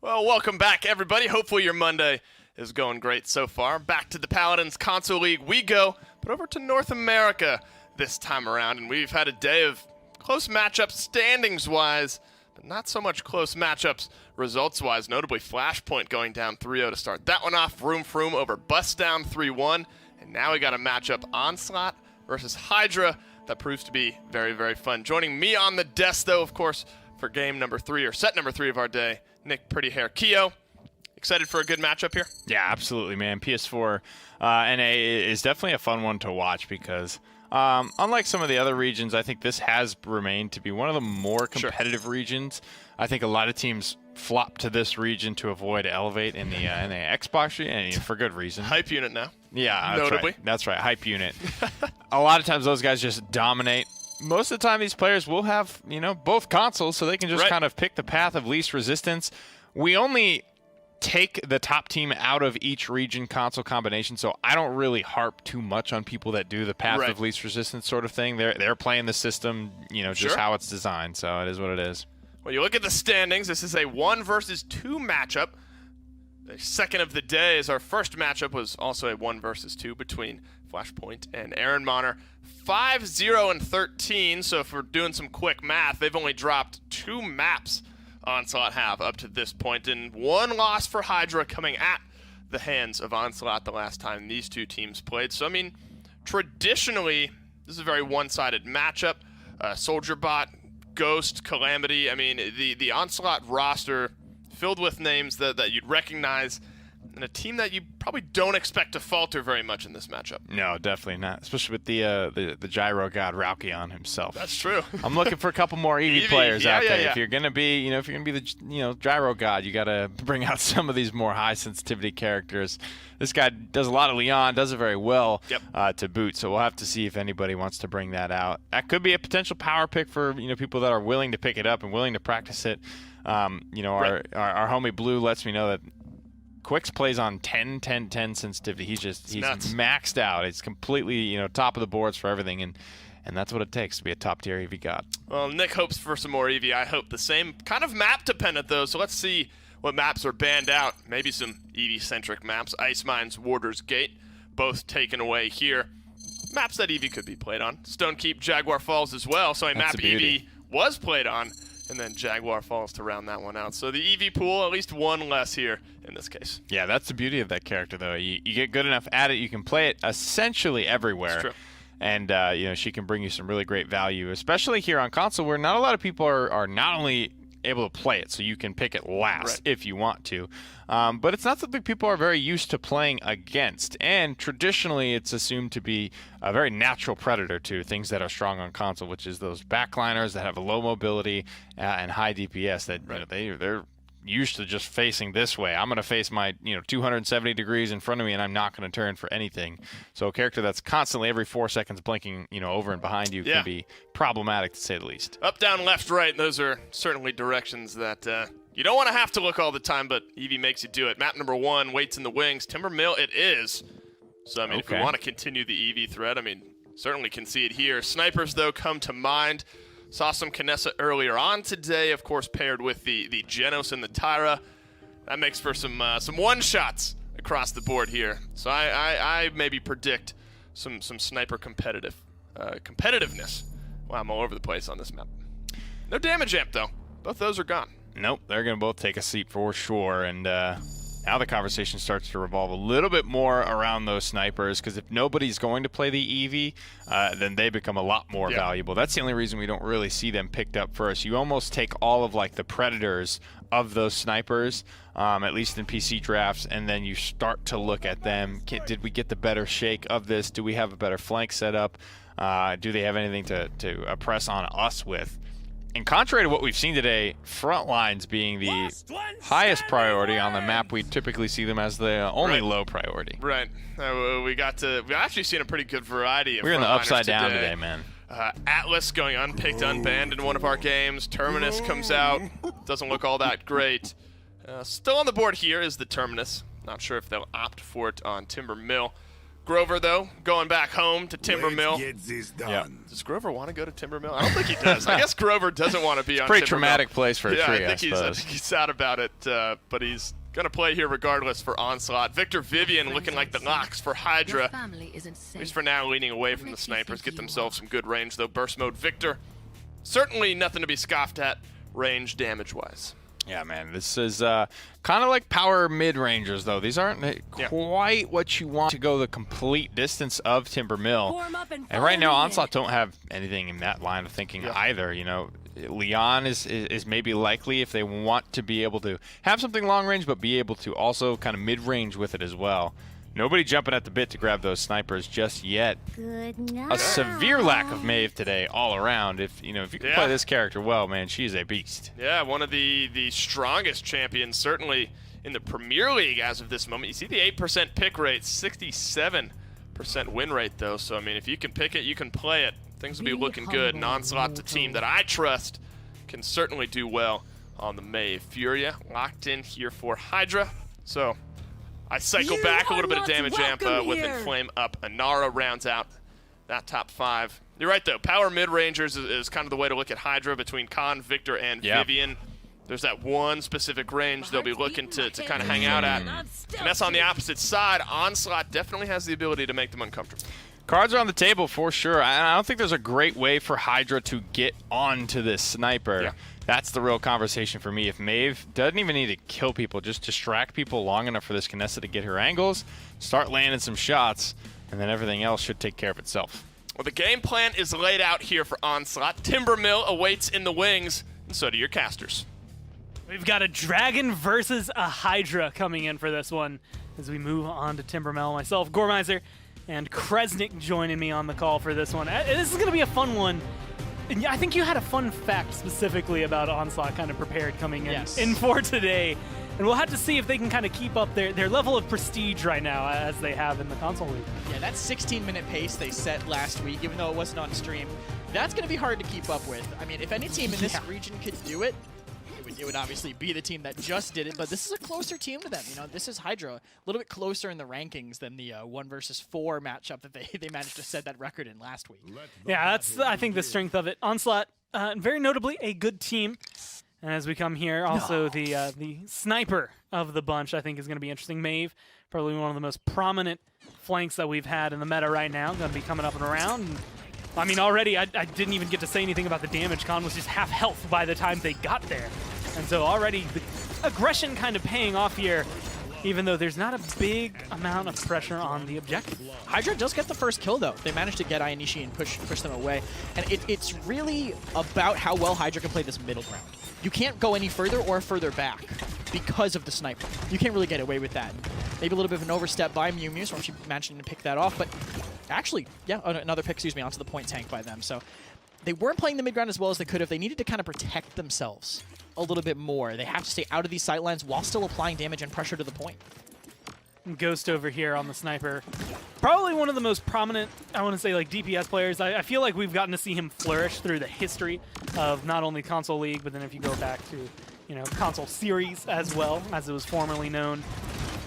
Well, welcome back, everybody. Hopefully your Monday is going great so far. Back to the Paladins Console League we go, but over to North America this time around, and we've had a day of close matchups standings-wise, but not so much close matchups results-wise, notably Flashpoint going down 3-0 to start that one off, Vroom Vroom over Bust Down 3-1, and now we got a matchup Onslaught versus Hydra that proves to be very, very fun. Joining me on the desk, though, of course, for game number 3, or set number 3 of our day, Nick Pretty Hair Keo. Excited for a good matchup here? Yeah, absolutely, man. PS4 NA is definitely a fun one to watch because unlike some of the other regions, I think this has remained to be one of the more competitive regions. I think a lot of teams flop to this region to avoid Elevate in the Xbox region, and for good reason. Hype unit now. Yeah, notably. That's right, hype unit. A lot of times those guys just dominate. Most of the time these players will have, both consoles, so they can just kind of pick the path of least resistance. We only take the top team out of each region console combination, so I don't really harp too much on people that do the path of least resistance sort of thing. They're playing the system, just how it's designed, so it is what it is. Well, you look at the standings, this is a 1 versus 2 matchup. The second of the day, as our first matchup was also a 1 versus 2 between Flashpoint and Aaron Monner. 5-0-13, so if we're doing some quick math, they've only dropped 2 maps Onslaught have up to this point, and 1 loss for Hydra coming at the hands of Onslaught the last time these two teams played. So, I mean, traditionally, this is a very one-sided matchup. Soldier Bot, Ghost, Calamity, I mean, the Onslaught roster filled with names that you'd recognize, and a team that you probably don't expect to falter very much in this matchup. No, definitely not, especially with the gyro god Ralkion himself. That's true. I'm looking for a couple more Eevee players out there. Yeah. If you're gonna be, the gyro god, you gotta bring out some of these more high sensitivity characters. This guy does a lot of Leon, does it very well to boot. So we'll have to see if anybody wants to bring that out. That could be a potential power pick for people that are willing to pick it up and willing to practice it. Our homie Blue lets me know that Quix plays on 10-10-10 sensitivity. He's maxed out. It's completely, top of the boards for everything, and that's what it takes to be a top-tier Eevee god. Well, Nick hopes for some more Eevee. I hope the same. Kind of map-dependent, though, so let's see what maps are banned out. Maybe some Eevee-centric maps. Ice Mines, Warder's Gate, both taken away here. Maps that Eevee could be played on. Stonekeep, Jaguar Falls as well, so a map Eevee was played on, and then Jaguar Falls to round that one out. So the Eevee pool, at least 1 less here in this case. Yeah, that's the beauty of that character, though. You get good enough at it, you can play it essentially everywhere. That's true. And, she can bring you some really great value, especially here on console where not a lot of people are not only able to play it, so you can pick it last if you want to. But it's not something people are very used to playing against. And traditionally, it's assumed to be a very natural predator to things that are strong on console, which is those backliners that have a low mobility and high DPS that they're used to just facing this way. I'm going to face my 270 degrees in front of me, and I'm not going to turn for anything. So a character that's constantly every 4 seconds blinking over and behind you can be problematic, to say the least. Up, down, left, right, those are certainly directions that you don't want to have to look all the time, but Eevee makes you do it. Map number 1, Waits in the Wings. Timber Mill it is. So, I mean, if we want to continue the Eevee thread, I mean, certainly can see it here. Snipers, though, come to mind. Saw some Kinessa earlier on today, of course, paired with the Genos and the Dayra. That makes for some one-shots across the board here. So I maybe predict some sniper competitiveness. Wow, I'm all over the place on this map. No damage amp, though. Both those are gone. Nope, they're going to both take a seat for sure, and now the conversation starts to revolve a little bit more around those snipers, because if nobody's going to play the Eevee, then they become a lot more valuable. That's the only reason we don't really see them picked up first. You almost take all of the predators of those snipers, at least in PC drafts, and then you start to look at them. Did we get the better shake of this? Do we have a better flank setup? Do they have anything to press on us with? And contrary to what we've seen today, front lines being the highest priority on the map, we typically see them as the only low priority. Right. We've actually seen a pretty good variety of We're in the upside down today, man. Atlas going unpicked, unbanned in one of our games. Terminus comes out. Doesn't look all that great. Still on the board here is the Terminus. Not sure if they'll opt for it on Timber Mill. Grover, though, going back home to Timber Mill. Yeah. Does Grover want to go to Timber Mill? I don't think he does. I guess Grover doesn't want to be on Pretty Timber traumatic Mill. place for a tree, I think he's sad about it, but he's going to play here regardless for Onslaught. Victor Vivian looking like the locks for Hydra. At least for now, leaning away from the snipers. Get themselves some good range, though. Burst mode Victor. Certainly nothing to be scoffed at range damage-wise. Yeah, man, this is kind of like power mid-rangers, though. These aren't quite what you want to go the complete distance of Timber Mill. And right now, Onslaught don't have anything in that line of thinking either. You know, Leon is maybe likely if they want to be able to have something long range, but be able to also kind of mid-range with it as well. Nobody jumping at the bit to grab those snipers just yet. A severe lack of Maeve today all around. If you can play this character well, man, she's a beast. Yeah, one of the strongest champions, certainly in the Premier League as of this moment. You see the 8% pick rate, 67% win rate, though. So, I mean, if you can pick it, you can play it. Things will be looking good. And Onslaught's a team that I trust can certainly do well on the Maeve. Furia locked in here for Hydra. So I cycle back a little bit of damage amp with Inflame up. Inara rounds out that top 5. You're right, though. Power mid-rangers is kind of the way to look at Hydra between Khan, Victor, and Vivian. There's that one specific range they'll be looking to kind of hang out at. And that's on the opposite side. Onslaught definitely has the ability to make them uncomfortable. Cards are on the table for sure. I don't think there's a great way for Hydra to get onto this sniper. Yeah. That's the real conversation for me. If Maeve doesn't even need to kill people, just distract people long enough for this Kinessa to get her angles, start landing some shots, and then everything else should take care of itself. Well, the game plan is laid out here for Onslaught. Timber Mill awaits in the wings, and so do your casters. We've got a Dragon versus a Hydra coming in for this one as we move on to Timber Mill. Myself, Gormizer, and Kresnik joining me on the call for this one. This is going to be a fun one. And I think you had a fun fact specifically about Onslaught kind of prepared coming in for today. And we'll have to see if they can kind of keep up their level of prestige right now as they have in the console league. Yeah, that 16-minute pace they set last week, even though it wasn't on stream, that's going to be hard to keep up with. I mean, if any team in this region could do it, it would obviously be the team that just did it, but this is a closer team to them. You know, this is Hydra, a little bit closer in the rankings than the 1 versus 4 matchup that they managed to set that record in last week. Yeah, that's, I think, the strength of it. Onslaught, very notably, a good team. And as we come here, also the sniper of the bunch, I think, is going to be interesting. Maeve, probably one of the most prominent flanks that we've had in the meta right now, going to be coming up and around. And, I mean, already, I didn't even get to say anything about the damage. Khan was just half health by the time they got there. And so already the aggression kind of paying off here, even though there's not a big amount of pressure on the objective. Hydra does get the first kill, though. They managed to get Ayanishi and push them away. And it's really about how well Hydra can play this middle ground. You can't go any further or further back because of the sniper. You can't really get away with that. Maybe a little bit of an overstep by Mew Mew, so she managed to pick that off. But actually, yeah, another pick, onto the point tank by them. So they weren't playing the mid ground as well as they could have. They needed to kind of protect themselves a little bit more. They have to stay out of these sight lines while still applying damage and pressure to the point. Ghost over here on the sniper. Probably one of the most prominent, I want to say, like DPS players. I feel like we've gotten to see him flourish through the history of not only console league, but then if you go back to, console series as well, as it was formerly known.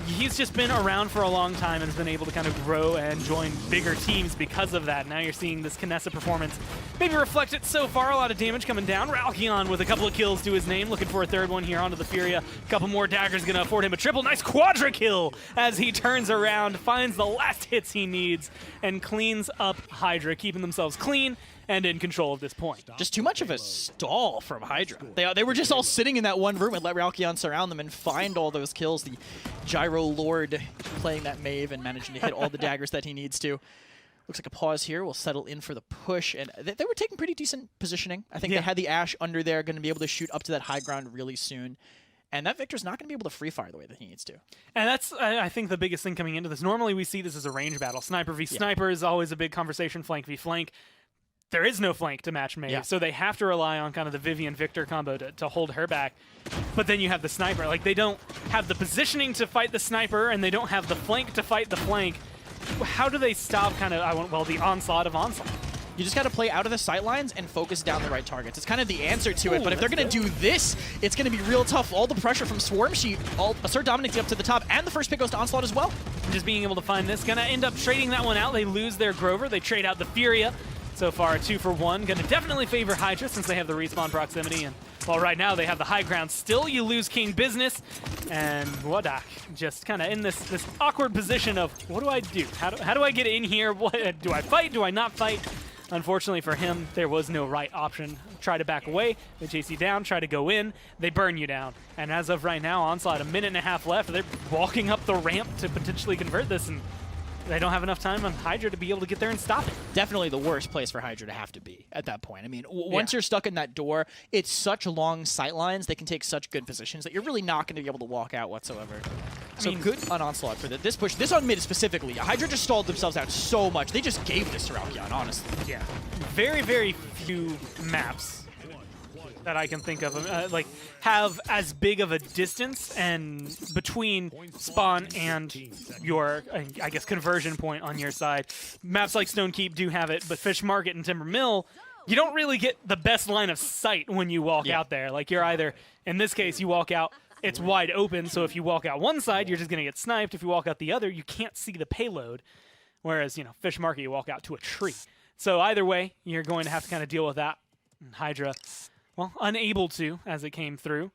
He's just been around for a long time and has been able to kind of grow and join bigger teams because of that. Now you're seeing this Kinessa performance maybe reflected so far. A lot of damage coming down. Ralkion with a couple of kills to his name, looking for a third one here onto the Furia. A couple more daggers going to afford him a triple. Nice quadra kill as he turns around, finds the last hits he needs, and cleans up Hydra, keeping themselves clean and in control at this point. Just too much of a stall from Hydra. They were just all sitting in that one room and let Ralkion surround them and find all those kills. The Gyro Lord playing that Maeve and managing to hit all the daggers that he needs to. Looks like a pause here. We'll settle in for the push. And they were taking pretty decent positioning. I think they had the Ashe under there, going to be able to shoot up to that high ground really soon. And that Victor's not going to be able to free fire the way that he needs to. And that's, I think, the biggest thing coming into this. Normally we see this as a range battle. Sniper v. Sniper is always a big conversation, flank v. flank. There is no flank to match Maeve, so they have to rely on kind of the Vivian-Victor combo to hold her back. But then you have the sniper. Like, they don't have the positioning to fight the sniper, and they don't have the flank to fight the flank. How do they stop kind of, the onslaught of Onslaught? You just got to play out of the sight lines and focus down the right targets. It's kind of the answer to it, but if they're going to do this, it's going to be real tough. All the pressure from Swarm Sheet, Assert Dominates up to the top, and the first pick goes to Onslaught as well. Just being able to find this. Gonna end up trading that one out. They lose their Grover. They trade out the Furia. So far, 2 for 1. Gonna definitely favor Hydra since they have the respawn proximity. And well, right now they have the high ground. Still, you lose King Business. And Wadak just kind of in this awkward position of, what do I do? How do I get in here? What, do I fight? Do I not fight? Unfortunately for him, there was no right option. Try to back away, they chase you down, try to go in, they burn you down. And as of right now, Onslaught, 1.5 minutes left, they're walking up the ramp to potentially convert this, and they don't have enough time on Hydra to be able to get there and stop it. Definitely the worst place for Hydra to have to be at that point. I mean, once you're stuck in that door, it's such long sight lines, they can take such good positions that you're really not going to be able to walk out whatsoever. So good on Onslaught for this push. This on mid specifically, Hydra just stalled themselves out so much. They just gave this to Ralkion, honestly. Yeah. Very, very few maps that I can think of like have as big of a distance and between spawn and your, I guess, conversion point on your side. Maps like Stone Keep do have it, but Fish Market and Timber Mill, you don't really get the best line of sight when you walk out there. Like you're either, in this case, you walk out, it's wide open, so if you walk out one side, you're just going to get sniped. If you walk out the other, you can't see the payload. Whereas, you know, Fish Market, you walk out to a tree. So either way, you're going to have to kind of deal with that. And Hydra, well, unable to, as it came through.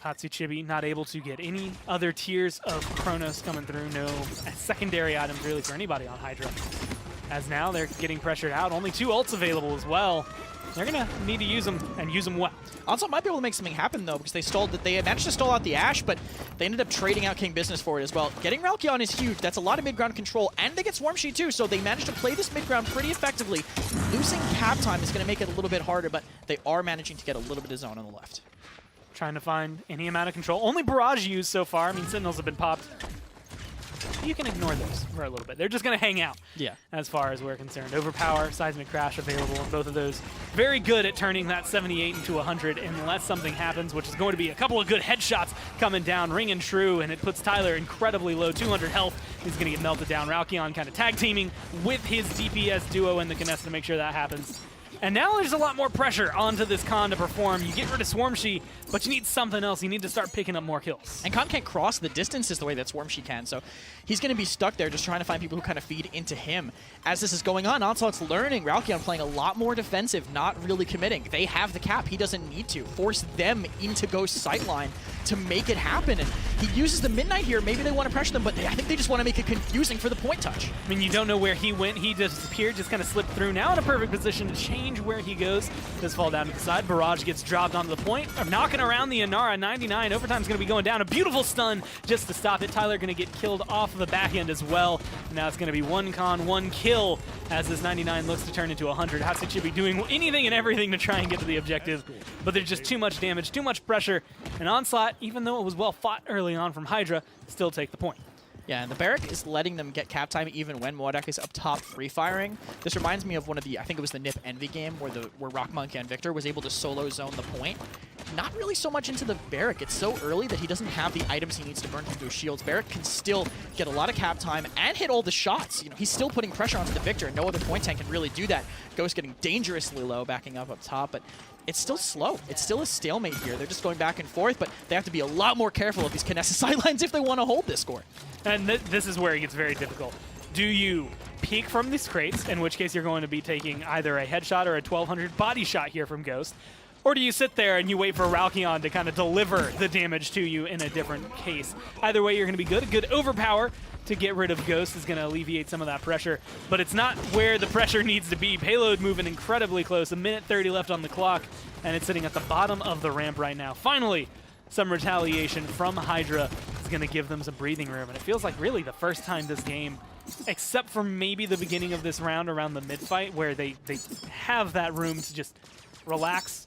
Hatsuchibi not able to get any other tiers of Chronos coming through. No secondary items really for anybody on Hydra. As now they're getting pressured out. Only 2 ults available as well. They're going to need to use them and use them well. Onslaught might be able to make something happen, though, because they managed to stall out the Ashe, but they ended up trading out King Business for it as well. Getting Ralkion is huge. That's a lot of mid-ground control, and they get Swarm Sheet, too, so they managed to play this mid-ground pretty effectively. Losing cap time is going to make it a little bit harder, but they are managing to get a little bit of zone on the left. Trying to find any amount of control. Only Barrage used so far. I mean, Sentinels have been popped. You can ignore those for a little bit. They're just going to hang out, as far as we're concerned. Overpower, Seismic Crash available, and both of those very good at turning that 78 into 100 unless something happens, which is going to be a couple of good headshots coming down, ring and true, and it puts Tyler incredibly low, 200 health. He's going to get melted down. Ralkion kind of tag teaming with his DPS duo in the Canessa to make sure that happens. And now there's a lot more pressure onto this Khan to perform. You get rid of Swarm Sheet, but you need something else. You need to start picking up more kills. And Khan can't cross the distances the way that Swarm Sheet can, so he's going to be stuck there just trying to find people who kind of feed into him. As this is going on, Onslaught's learning. Ralkion playing a lot more defensive, not really committing. They have the cap. He doesn't need to. Force them into Ghost sightline to make it happen. And he uses the Midnight here. Maybe they want to pressure them, but I think they just want to make it confusing for the point touch. I mean, you don't know where he went. He disappeared, just kind of slipped through. Now in a perfect position to change where he goes. Does fall down to the side. Barrage gets dropped onto the point. I'm knocking around the Inara. 99. Overtime's going to be going down. A beautiful stun just to stop it. Tyler going to get killed off of the back end as well. And now it's going to be 1 con, 1 kill as this 99 looks to turn into 100. Hatsu should be doing anything and everything to try and get to the objective. But there's just too much damage, too much pressure. And Onslaught, even though it was well fought early on from Hydra, still take the point. Yeah, and the Barrack is letting them get cap time even when Moadak is up top free firing. This reminds me of one of the, I think it was the Nip Envy game where Rock Monkey and Victor was able to solo zone the point. Not really so much into the Barrack. It's so early that he doesn't have the items he needs to burn through those shields. Barrack can still get a lot of cap time and hit all the shots. You know, he's still putting pressure onto the Victor, and no other point tank can really do that. Ghost getting dangerously low, backing up top, but it's still slow. It's still a stalemate here. They're just going back and forth, but they have to be a lot more careful of these Canessa sidelines if they want to hold this score. And this is where it gets very difficult. Do you peek from these crates, in which case you're going to be taking either a headshot or a 1200 body shot here from Ghost, or do you sit there and you wait for Ralkion to kind of deliver the damage to you in a different case? Either way, you're going to be good. A good overpower to get rid of Ghost is going to alleviate some of that pressure, but it's not where the pressure needs to be. Payload moving incredibly close. 1:30 left on the clock, and it's sitting at the bottom of the ramp right now. Finally, some retaliation from Hydra is going to give them some breathing room, and it feels like really the first time this game, except for maybe the beginning of this round around the mid-fight, where they have that room to just relax,